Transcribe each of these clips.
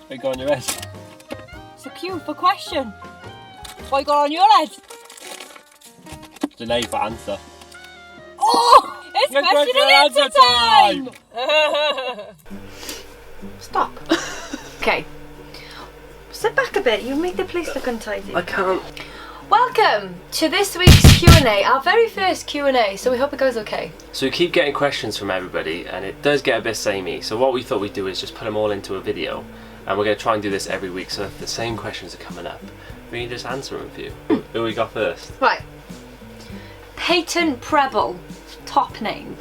What you got on your head? It's a cue for question. What you got on your head? Delay for answer. Oh! It's question and answer time! Stop. Okay. Sit back a bit. You make the place look untidy. I can't. Welcome to this week's Q&A, our very first Q&A, so we hope it goes okay. So we keep getting questions from everybody, and it does get a bit samey. So what we thought we'd do is just put them all into a video, and we're going to try and do this every week. So if the same questions are coming up, we can just answer them for you. Who we got first? Right. Peyton Preble, top name.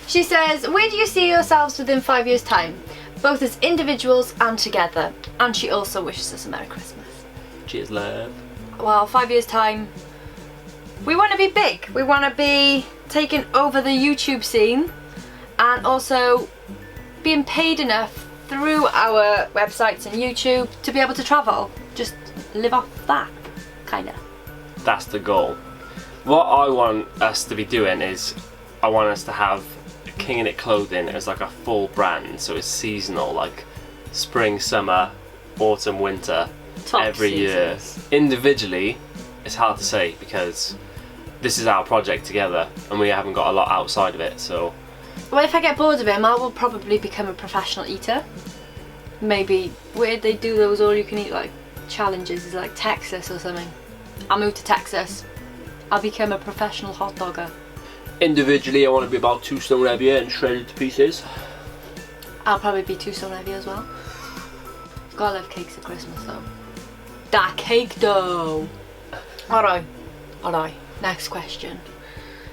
She says, where do you see yourselves within 5 years' time? Both as individuals and together. And she also wishes us a Merry Christmas. Cheers, love. Well, 5 years' time, we want to be big. We want to be taking over the YouTube scene and also being paid enough through our websites and YouTube to be able to travel. Just live off that, kind of. That's the goal. What I want us to be doing is, I want us to have King in It clothing as like a full brand, so it's seasonal, like spring, summer, autumn, winter. Top every seasons. year. Individually, it's hard to say because this is our project together and we haven't got a lot outside of it, so... Well, if I get bored of him, I will probably become a professional eater. Maybe where they do those all-you-can-eat like challenges is like Texas or something. I'll move to Texas. I'll become a professional hot dogger. Individually, I want to be about 2 stone heavier and shredded to pieces. I'll probably be 2 stone heavy as well. Gotta love cakes at Christmas though. That cake dough. Alright. Next question.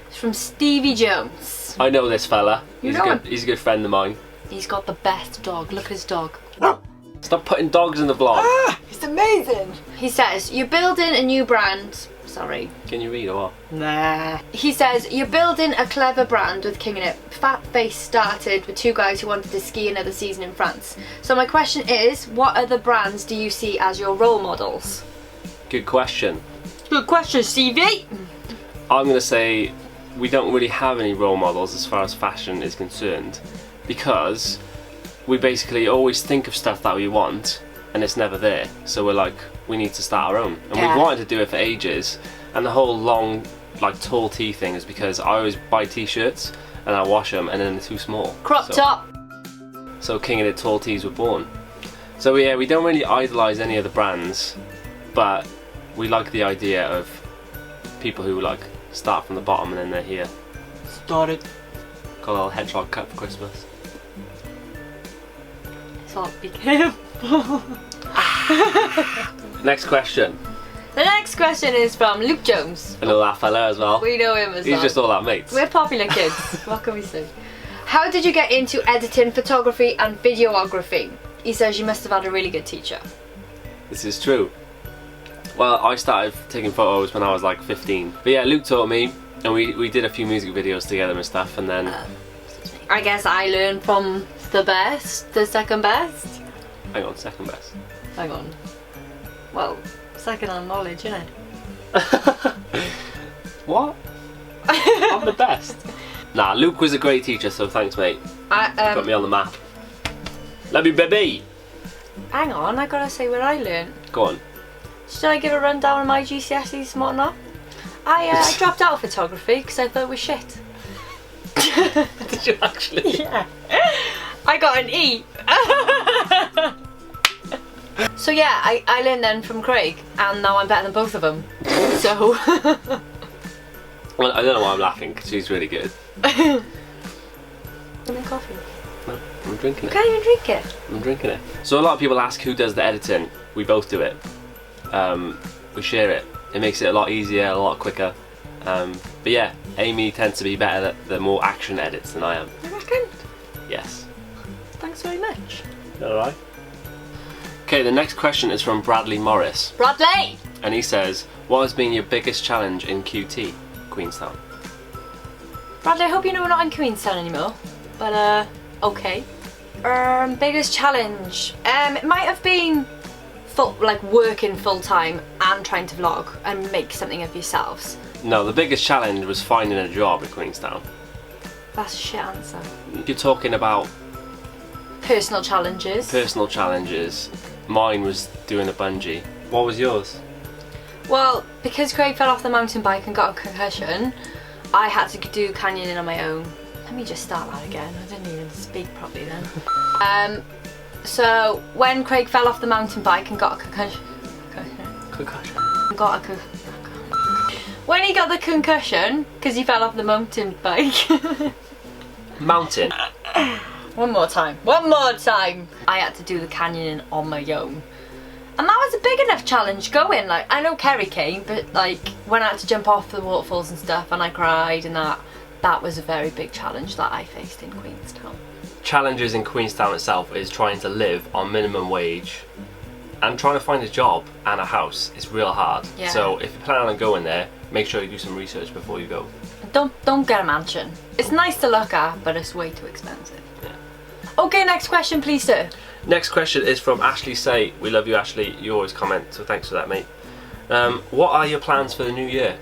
It's from Stevie Jones. I know this fella. You know him? He's a good friend of mine. He's got the best dog. Look at his dog. Stop putting dogs in the vlog. It's amazing. He says, you're building a new brand. Sorry. Can you read or what? Nah. He says, you're building a clever brand with King in It. Fat Face started with 2 guys who wanted to ski another season in France. So my question is, what other brands do you see as your role models? Good question. Good question, Stevie. I'm going to say we don't really have any role models as far as fashion is concerned, because we basically always think of stuff that we want and it's never there. So we're like, we need to start our own. And Yeah. we've wanted to do it for ages. And the whole long, like tall tee thing is because I always buy t-shirts and I wash them and then they're too small. Crop top. So King in It tall tees were born. So yeah, we don't really idolise any of the brands, but we like the idea of people who like start from the bottom and then they're here. Started. Got a little hedgehog cut for Christmas. So be careful. Next question. The next question is from Luke Jones. I know that fella as well. We know him as well. He's just all our mates. We're popular kids. What can we say? How did you get into editing, photography and videography? He says you must have had a really good teacher. This is true. Well, I started taking photos when I was like 15. But yeah, Luke taught me and we did a few music videos together and stuff, and then... I guess I learned from the best, the second best. Hang on, second best. Hang on. Well, second on knowledge, innit? What? I'm the best. Nah, Luke was a great teacher, so thanks, mate. Got me on the map. Love you, baby. Hang on, I gotta say where I learned. Go on. Should I give a rundown of my GCSEs and whatnot? I dropped out of photography because I thought it was shit. Did you actually? Yeah. I got an E. So yeah, I learned then from Craig, and now I'm better than both of them. So. Well, I don't know why I'm laughing, because she's really good. Give me coffee. No, I'm drinking You it. can't even drink it. I'm drinking it. So a lot of people ask who does the editing. We both do it. We share it. It makes it a lot easier, a lot quicker. But yeah, Aimee tends to be better at the more action edits than I am. You reckon? Yes. Thanks very much. Alright. Okay, the next question is from Bradley Morris. Bradley! And he says, what has been your biggest challenge in QT, Queenstown? Bradley, I hope you know we're not in Queenstown anymore. But, okay. Biggest challenge? It might have been working full time and trying to vlog and make something of yourselves. No, the biggest challenge was finding a job at Queenstown. That's a shit answer. You're talking about Personal challenges. personal challenges. Mine was doing a bungee. What was yours? Well, because Craig fell off the mountain bike and got a concussion, I had to do canyoning on my own. Let me just start that again. I didn't even speak properly then. So when Craig fell off the mountain bike and got a concussion. When he got the concussion, because he fell off the mountain bike. Mountain. One more time. I had to do the canyoning on my own. And that was a big enough challenge going. Like, I know Kerry came, but like when I had to jump off the waterfalls and stuff and I cried and that was a very big challenge that I faced in Queenstown. Challenges in Queenstown itself is trying to live on minimum wage and trying to find a job and a house is real hard. Yeah. So if you plan on going there, make sure you do some research before you go. Don't get a mansion. It's nice to look at, but it's way too expensive. Yeah. Okay, next question please, sir. Next question is from Ashley Say. We love you, Ashley. You always comment, so thanks for that, mate. What are your plans for the new year?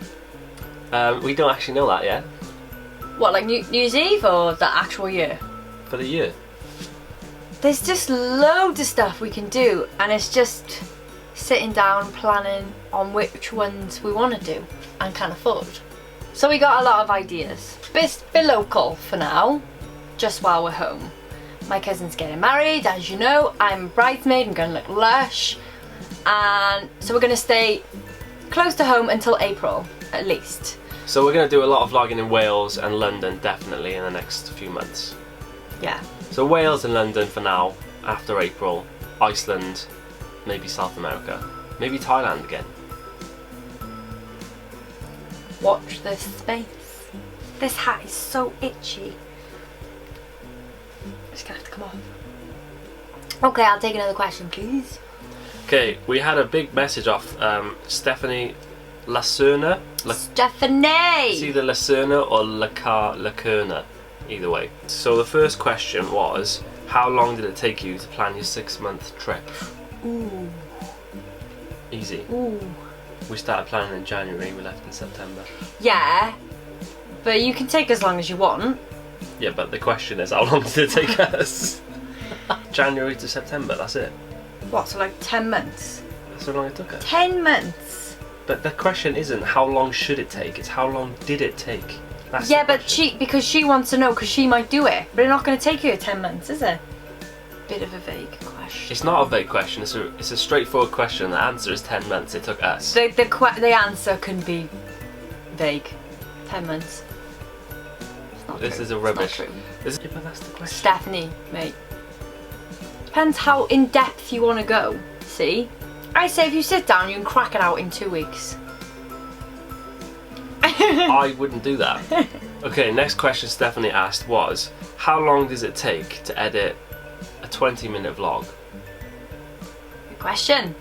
We don't actually know that yet. What, like New Year's Eve or the actual year? For the year. There's just loads of stuff we can do, and it's just sitting down planning on which ones we want to do and can afford. So we got a lot of ideas. Bit local for now, just while we're home. My cousin's getting married, as you know. I'm a bridesmaid, I'm going to look lush. And so we're going to stay close to home until April, at least. So we're going to do a lot of vlogging in Wales and London, definitely, in the next few months. Yeah. So Wales and London for now, after April. Iceland, maybe South America, maybe Thailand again. Watch this space. This hat is so itchy. It's gonna have to come off. Okay, I'll take another question, please. Okay, we had a big message off Stephanie Lacerna. Stephanie! It's either Lacerna or Lacerna, either way. So the first question was, how long did it take you to plan your 6-month trip? Ooh. Easy. Ooh. We started planning in January, we left in September. Yeah, but you can take as long as you want. Yeah, but the question is, how long did it take us? January to September, that's it. What, so like 10 months? That's how long it took us. 10 months? But the question isn't how long should it take, it's how long did it take? That's yeah, the but question. because she wants to know, because she might do it. But it's not going to take you 10 months, is it? Bit of a vague question. It's not a vague question, it's a straightforward question. The answer is 10 months, it took us. The answer can be vague. 10 months. It's not This true. is a rubbish. It's not true. But that's the question. Stephanie, mate. Depends how in depth you want to go. See? I say if you sit down, you can crack it out in 2 weeks. I wouldn't do that. Okay, next question Stephanie asked was, how long does it take to edit a 20-minute vlog? Good question.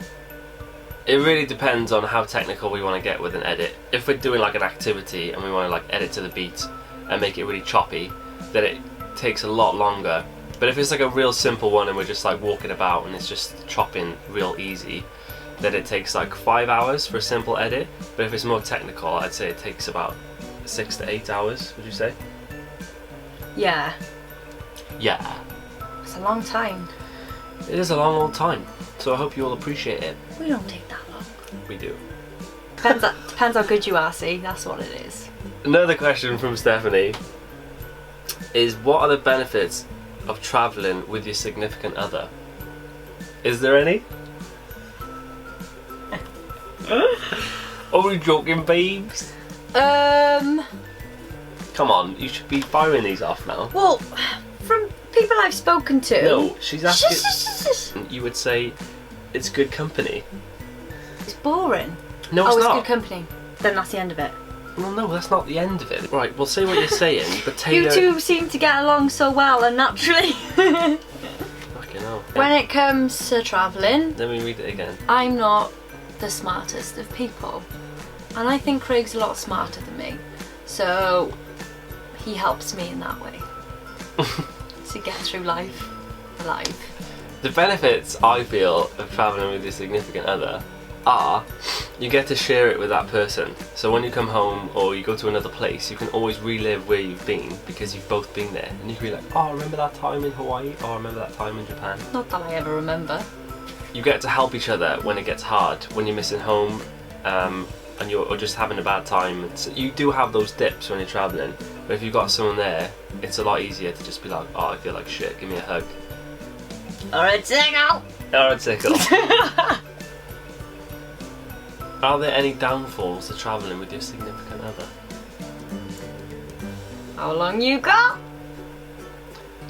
It really depends on how technical we want to get with an edit. If we're doing like an activity and we want to like edit to the beat and make it really choppy, then it takes a lot longer. But if it's like a real simple one and we're just like walking about and it's just chopping real easy, then it takes like 5 hours for a simple edit. But if it's more technical, I'd say it takes about 6 to 8 hours, would you say? Yeah. Yeah. It's a long time. It is a long old time, so I hope you all appreciate it. We don't take that long. We do. Depends how good you are, see? That's what it is. Another question from Stephanie is, what are the benefits of travelling with your significant other? Is there any? Are we joking, babes? Come on, you should be firing these off now. Well, from people I've spoken to... No, she's asking... You would say it's good company. It's boring. No, it's it's not. good company. Then that's the end of it. Well, no, that's not the end of it. Right, we'll say what you're saying, but Taylor... You two seem to get along so well and naturally. Fucking hell. When it comes to travelling, Let me read it again. I'm not the smartest of people. And I think Craig's a lot smarter than me. So he helps me in that way. To get through life alive. The benefits, I feel, of travelling with your significant other are you get to share it with that person. So when you come home or you go to another place, you can always relive where you've been because you've both been there. And you can be like, oh, remember that time in Hawaii? Oh, remember that time in Japan? Not that I ever remember. you get to help each other when it gets hard, when you're missing home, and or just having a bad time. So you do have those dips when you're travelling, but if you've got someone there, it's a lot easier to just be like, oh, I feel like shit, give me a hug. Or a tickle. Or a tickle. Are there any downfalls to travelling with your significant other? How long you got?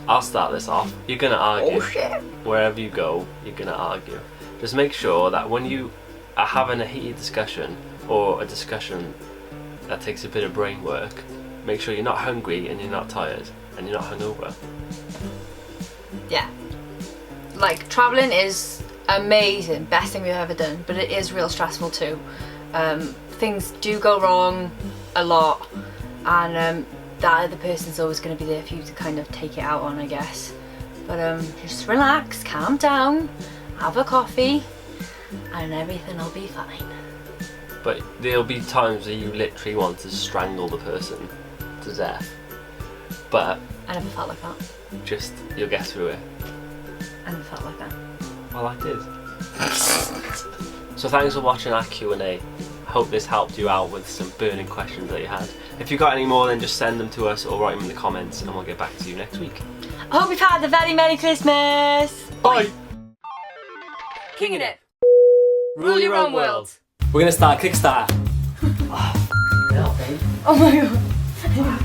I'll start this off. You're gonna argue. Oh shit. Wherever you go, you're gonna argue. Just make sure that when you are having a heated discussion, or a discussion that takes a bit of brain work, make sure you're not hungry and you're not tired and you're not hungover. Yeah. Like, travelling is amazing, best thing we've ever done, but it is real stressful too. Things do go wrong a lot, and that other person's always going to be there for you to kind of take it out on, I guess. But just relax, calm down, have a coffee, and everything will be fine. But there'll be times where you literally want to strangle the person to death. But I never felt like that. just, you'll get through it. I never felt like that. Well, I did. So thanks for watching our Q&A. I hope this helped you out with some burning questions that you had. If you've got any more, then just send them to us or write them in the comments and we'll get back to you next week. I hope you've had a very Merry Christmas! Bye! Kinging it! Rule your own world! We're gonna start Kickstarter. Oh my god.